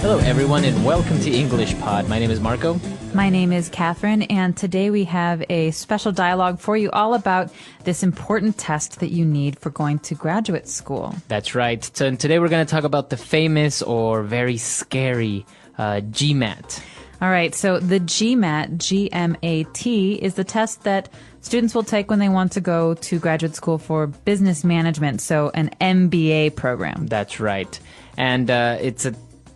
Hello, everyone, and welcome to English Pod. My name is Marco. My name is Catherine, and today we have a special dialogue for you all about this important test that you need for going to graduate school. That's right. So today we're going to talk about the famous or very scary GMAT. All right, so the GMAT, G-M-A-T, is the test that students will take when they want to go to graduate school for business management, so an MBA program. That's right. And it's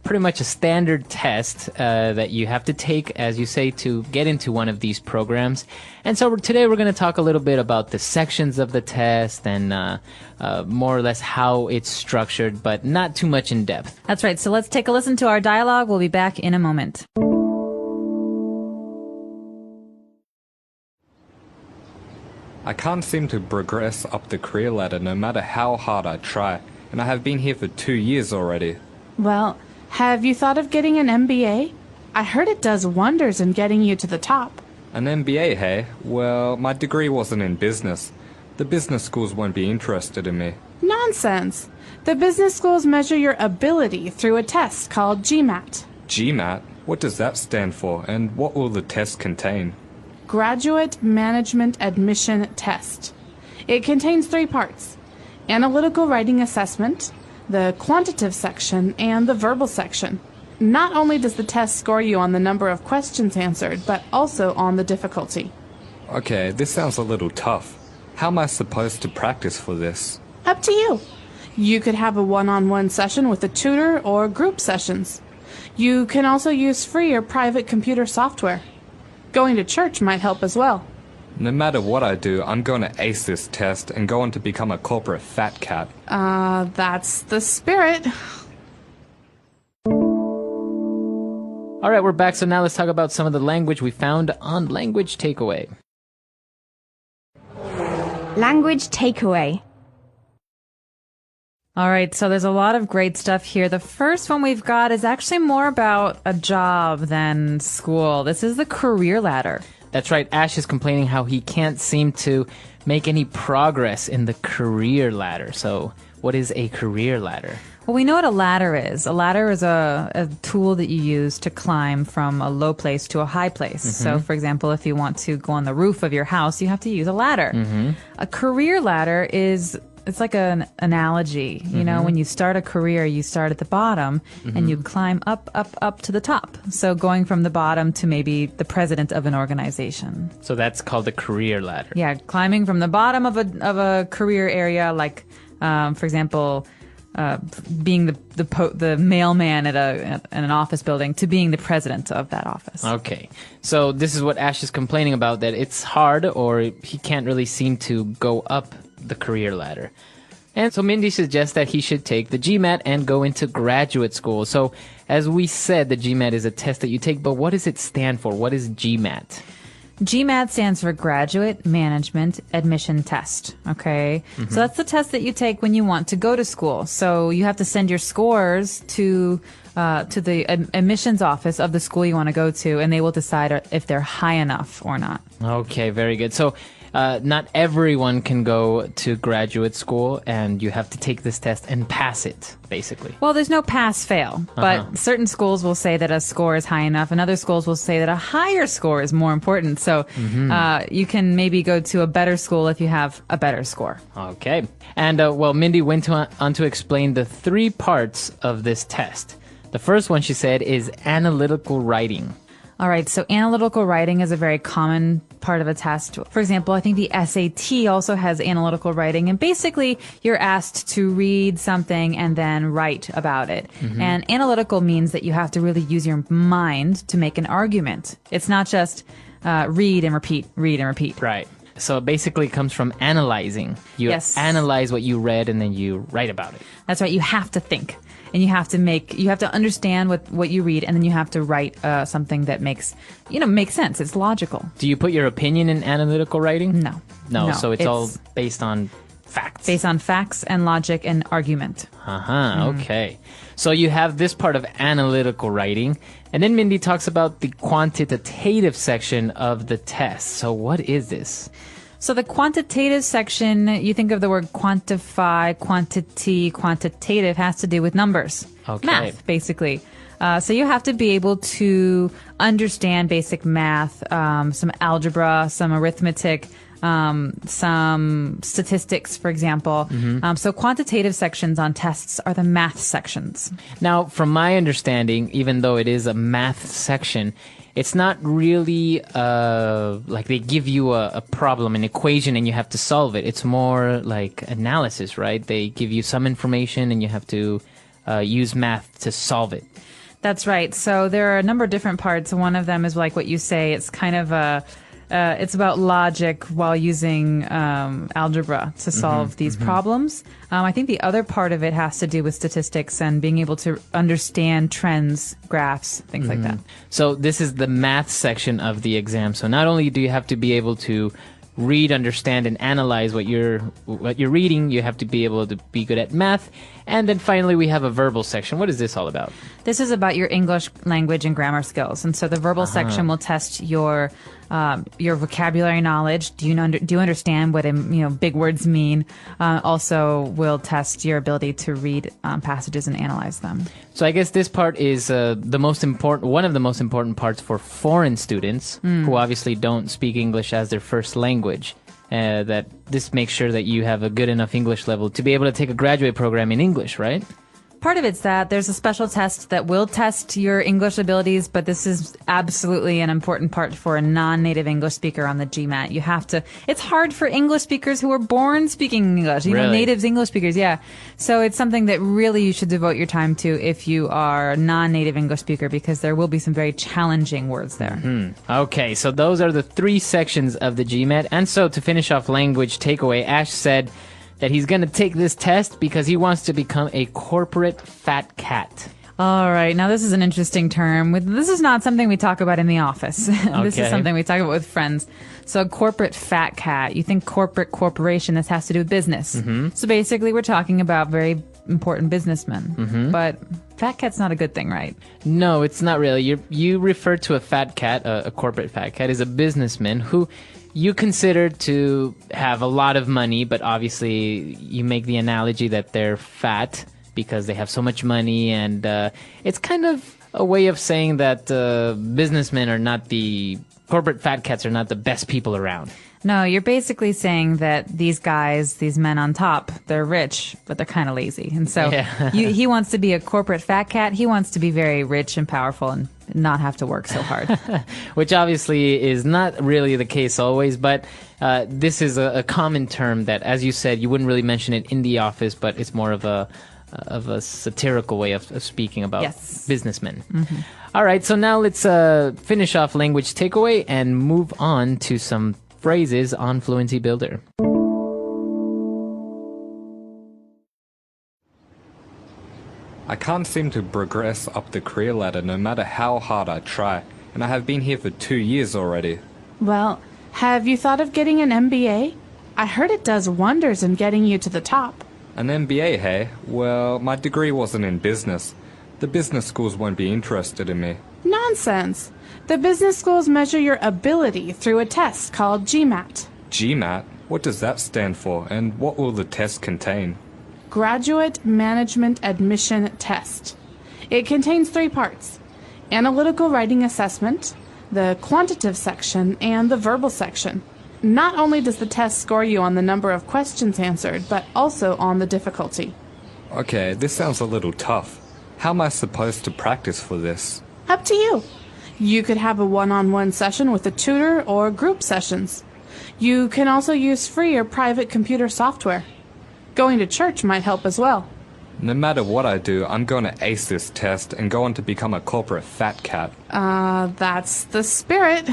pretty much a standard test that you have to take, as you say, to get into one of these programs. And so today we're going to talk a little bit about the sections of the test and more or less how it's structured, but not too much in depth. That's right. So let's take a listen to our dialogue. We'll be back in a moment. I can't seem to progress up the career ladder no matter how hard I try, and I have been here for 2 years already. Well, have you thought of getting an MBA? I heard it does wonders in getting you to the top. An MBA, hey? Well, my degree wasn't in business. The business schools won't be interested in me. Nonsense. The business schools measure your ability through a test called GMAT. GMAT? What does that stand for, and what will the test contain? Graduate Management Admission Test. It contains 3 parts: analytical writing assessment, the quantitative section, and the verbal section. Not only does the test score you on the number of questions answered, but also on the difficulty. Okay, this sounds a little tough. How am I supposed to practice for this? Up to you. You could have a one-on-one session with a tutor or group sessions. You can also use free or private computer software. Going to church might help as well. No matter what I do, I'm going to ace this test and go on to become a corporate fat cat. That's the spirit. All right, we're back. So now let's talk about some of the language we found on Language Takeaway. Language takeaway. All right, so there's a lot of great stuff here. The first one we've got is actually more about a job than school. This is the career ladder. That's right. Ash is complaining how he can't seem to make any progress in the career ladder. So what is a career ladder? Well, we know what a ladder is. A ladder is a tool that you use to climb from a low place to a high place. Mm-hmm. So, for example, if you want to go on the roof of your house, you have to use a ladder. Mm-hmm. A career ladder it's like an analogy. You know, when you start a career, you start at the bottom and you climb up to the top. So going from the bottom to maybe the president of an organization. So that's called a career ladder. Yeah, climbing from the bottom of a career area, like, for example, being the mailman at an office building to being the president of that office. Okay. So this is what Ash is complaining about, that it's hard or he can't really seem to go up the career ladder. And so Mindy suggests that he should take the GMAT and go into graduate school. So as we said, the GMAT is a test that you take, but what does it stand for? What is GMAT? GMAT stands for Graduate Management Admission Test, okay? So that's the test that you take when you want to go to school. So you have to send your scores to the admissions office of the school you want to go to, and they will decide if they're high enough or not. Okay, very good. So not everyone can go to graduate school, and you have to take this test and pass it, basically. Well, there's no pass-fail, but certain schools will say that a score is high enough, and other schools will say that a higher score is more important. So you can maybe go to a better school if you have a better score. Okay. And, well, Mindy went on to explain the 3 parts of this test. The first one, she said, is analytical writing. All right, so analytical writing is a very common part of a test. For example, I think the SAT also has analytical writing, and basically you're asked to read something and then write about it. And analytical means that you have to really use your mind to make an argument. It's not just read and repeat, read and repeat. Right. So it basically comes from analyzing. You analyze what you read and then you write about it. That's right. You have to think. And you have to understand what you read, and then you have to write something that makes sense. It's logical. Do you put your opinion in analytical writing? No. So it's all based on facts. Based on facts and logic and argument. Okay. So you have this part of analytical writing, and then Mindy talks about the quantitative section of the test. So what is this? So the quantitative section, you think of the word quantify, quantity, quantitative has to do with numbers. Okay. Math, basically. So you have to be able to understand basic math, some algebra, some arithmetic, some statistics, for example. So quantitative sections on tests are the math sections. Now, from my understanding, even though it is a math section, it's not really like they give you a problem, an equation, and you have to solve it. It's more like analysis, right? They give you some information and you have to use math to solve it. That's right. So there are a number of different parts. One of them is like what you say. It's kind of it's about logic while using algebra to solve these problems. I think the other part of it has to do with statistics and being able to understand trends, graphs, things like that. So this is the math section of the exam. So not only do you have to be able to read, understand, and analyze what you're reading, you have to be able to be good at math. And then finally, we have a verbal section. What is this all about? This is about your English language and grammar skills. And so the verbal section will test your vocabulary knowledge. Do you understand what big words mean? Also will test your ability to read passages and analyze them. So I guess this part is one of the most important parts for foreign students who obviously don't speak English as their first language. That this makes sure that you have a good enough English level to be able to take a graduate program in English, right? Part of it's that there's a special test that will test your English abilities, but this is absolutely an important part for a non-native English speaker on the GMAT. You have to, it's hard for English speakers who are born speaking English, natives English speakers, yeah. So it's something that really you should devote your time to if you are a non-native English speaker, because there will be some very challenging words there. Okay, so those are the three sections of the GMAT. And so to finish off language takeaway, Ash said that he's going to take this test because he wants to become a corporate fat cat. All right. Now, this is an interesting term. This is not something we talk about in the office. This is something we talk about with friends. So corporate fat cat, you think corporation, this has to do with business. So basically, we're talking about very important businessmen. But fat cat's not a good thing, right? No, it's not really. You refer to a fat cat, a corporate fat cat, is a businessman who you consider to have a lot of money, but obviously you make the analogy that they're fat because they have so much money, and it's kind of a way of saying that businessmen are not corporate fat cats are not the best people around. No, you're basically saying that these guys, these men on top, they're rich, but they're kind of lazy. And so he wants to be a corporate fat cat. He wants to be very rich and powerful and not have to work so hard. Which obviously is not really the case always, but this is a common term that, as you said, you wouldn't really mention it in the office, but it's more of a satirical way of speaking about businessmen. All right, so now let's finish off language takeaway and move on to some phrases on Fluency Builder. I can't seem to progress up the career ladder no matter how hard I try, and I have been here for 2 years already. Well, have you thought of getting an MBA? I heard it does wonders in getting you to the top. An MBA, hey? Well, my degree wasn't in business. The business schools won't be interested in me. Nonsense. The business schools measure your ability through a test called GMAT. GMAT? What does that stand for, and what will the test contain? Graduate Management Admission Test. It contains 3 parts: analytical writing assessment, the quantitative section, and the verbal section. Not only does the test score you on the number of questions answered, but also on the difficulty. Okay, this sounds a little tough. How am I supposed to practice for this? Up to you. You could have a one-on-one session with a tutor or group sessions. You can also use free or private computer software. Going to church might help as well. No matter what I do, I'm going to ace this test and go on to become a corporate fat cat. That's the spirit.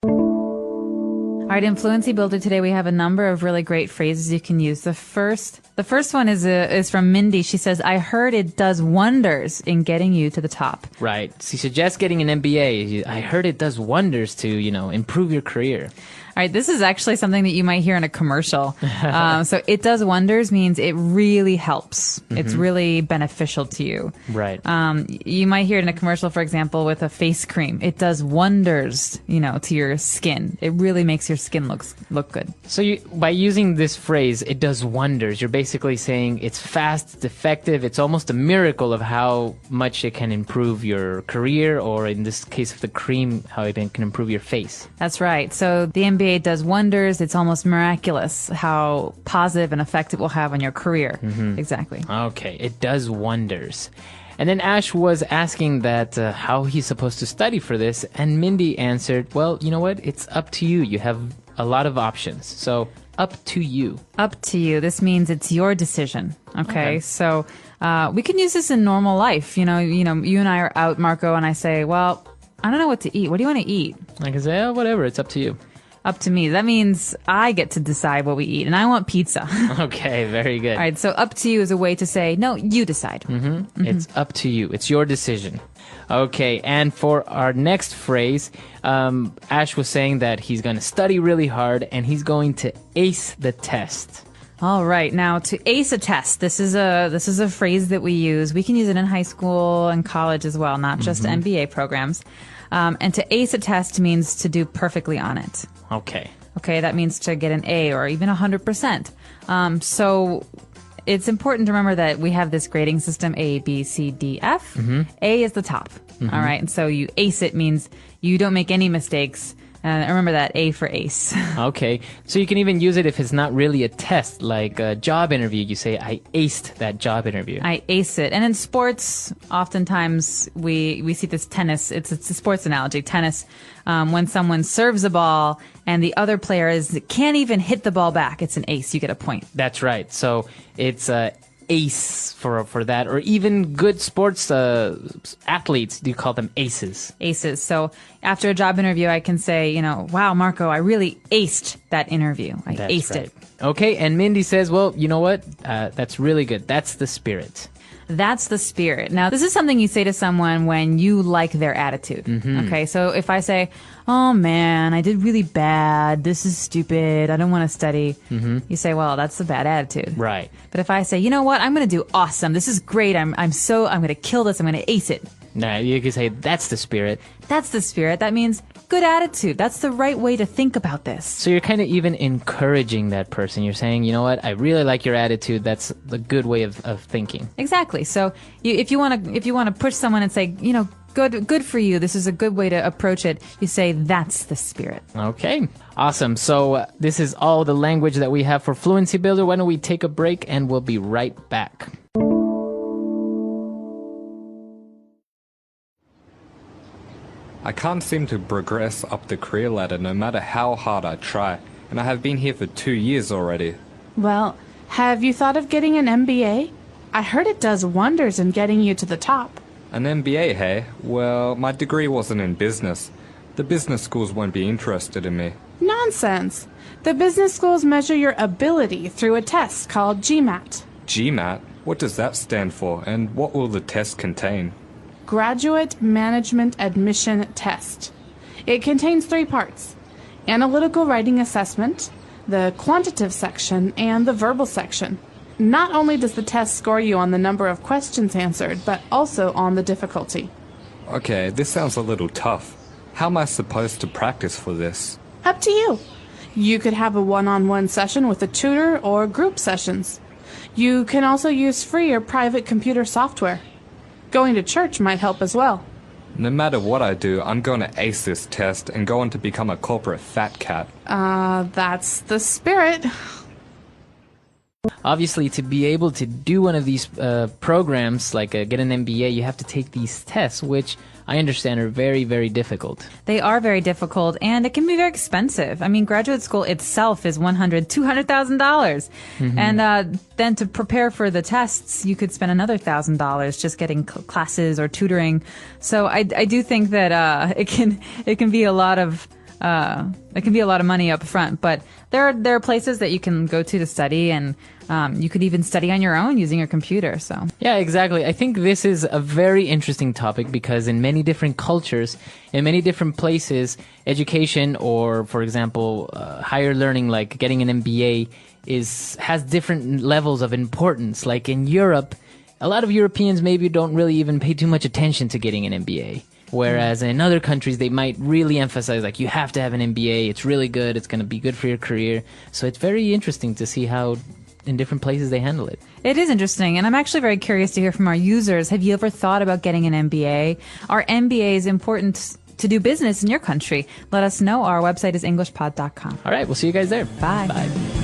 All right, in Fluency Builder today, we have a number of really great phrases you can use. The first The first one is from Mindy. She says, I heard it does wonders in getting you to the top. Right. She suggests getting an MBA. I heard it does wonders to, improve your career. All right, this is actually something that you might hear in a commercial. So it does wonders means it really helps. Mm-hmm. It's really beneficial to you. Right. You might hear it in a commercial, for example, with a face cream. It does wonders, to your skin. It really makes your skin look good. So by using this phrase, it does wonders, you're basically saying it's fast, it's effective, it's almost a miracle of how much it can improve your career, or in this case of the cream, how it can improve your face. That's right. So the MBA does wonders. It's almost miraculous how positive and effect it will have on your career. Mm-hmm. Exactly. Okay, it does wonders. And then Ash was asking that how he's supposed to study for this, and Mindy answered, well, you know what? It's up to you. You have a lot of options. So up to you. Up to you. This means it's your decision. Okay. So we can use this in normal life. You and I are out, Marco, and I say, well, I don't know what to eat. What do you want to eat? I can say, whatever. It's up to you. Up to me. That means I get to decide what we eat, and I want pizza. Okay, very good. All right, so up to you is a way to say, no, you decide. Mm-hmm. Mm-hmm. It's up to you. It's your decision. Okay, and for our next phrase, Ash was saying that he's going to study really hard, and he's going to ace the test. All right, now to ace a test, this is a phrase that we use. We can use it in high school and college as well, not just MBA programs. And to ace a test means to do perfectly on it. Okay. Okay, that means to get an A or even 100%. So it's important to remember that we have this grading system, A, B, C, D, F. Mm-hmm. A is the top. Mm-hmm. All right, and so you ace it means you don't make any mistakes. Remember that, A for ace. Okay. So you can even use it if it's not really a test, like a job interview. You say, I aced that job interview. I ace it. And in sports, oftentimes we see this tennis. It's a sports analogy, tennis. When someone serves a ball and the other player can't even hit the ball back, it's an ace. You get a point. That's right. So it's ace for that, or even good sports athletes, do you call them aces? Aces. So after a job interview, I can say, wow, Marco, I really aced that interview. That's aced it. Okay, and Mindy says, well, you know what? That's really good. That's the spirit. That's the spirit. Now, this is something you say to someone when you like their attitude. Mm-hmm. Okay, so if I say, oh man, I did really bad. This is stupid. I don't want to study. Mm-hmm. You say, well, that's a bad attitude. Right. But if I say, you know what? I'm going to do awesome. This is great. I'm going to kill this. I'm going to ace it. Nah, you can say, that's the spirit. That's the spirit. That means good attitude. That's the right way to think about this. So you're kind of even encouraging that person. You're saying, you know what? I really like your attitude. That's the good way of thinking. Exactly. So if you want to push someone and say, good for you, this is a good way to approach it, you say, that's the spirit. Okay. Awesome. So this is all the language that we have for Fluency Builder. Why don't we take a break and we'll be right back. I can't seem to progress up the career ladder no matter how hard I try, and I have been here for 2 years already. Well, have you thought of getting an MBA? I heard it does wonders in getting you to the top. An MBA, hey? Well, my degree wasn't in business. The business schools won't be interested in me. Nonsense. The business schools measure your ability through a test called GMAT. GMAT? What does that stand for, and what will the test contain? Graduate Management Admission Test. It contains 3 parts: analytical writing assessment, the quantitative section, and the verbal section. Not only does the test score you on the number of questions answered, but also on the difficulty. Okay, this sounds a little tough. How am I supposed to practice for this? Up to you. You could have a one-on-one session with a tutor or group sessions. You can also use free or private computer software. Going to church might help as well. No matter what I do, I'm going to ace this test and go on to become a corporate fat cat. That's the spirit. Obviously, to be able to do one of these programs, like get an MBA, you have to take these tests, which I understand are very, very difficult. They are very difficult, and it can be very expensive. I mean, graduate school itself is $100,000, $200,000. Mm-hmm. And then to prepare for the tests, you could spend another $1,000 just getting classes or tutoring. So I do think that it can be a lot of It can be a lot of money up front, but there are places that you can go to study, and you could even study on your own using your computer. So Yeah, exactly. I think this is a very interesting topic because in many different cultures, in many different places, education or, for example, higher learning like getting an MBA has different levels of importance. Like in Europe, a lot of Europeans maybe don't really even pay too much attention to getting an MBA. Whereas in other countries, they might really emphasize, like, you have to have an MBA. It's really good. It's going to be good for your career. So it's very interesting to see how in different places they handle it. it is interesting, and I'm actually very curious to hear from our users. Have you ever thought about getting an MBA? Are MBAs important to do business in your country? Let us know. Our website is englishpod.com. All right. We'll see you guys there. Bye. Bye.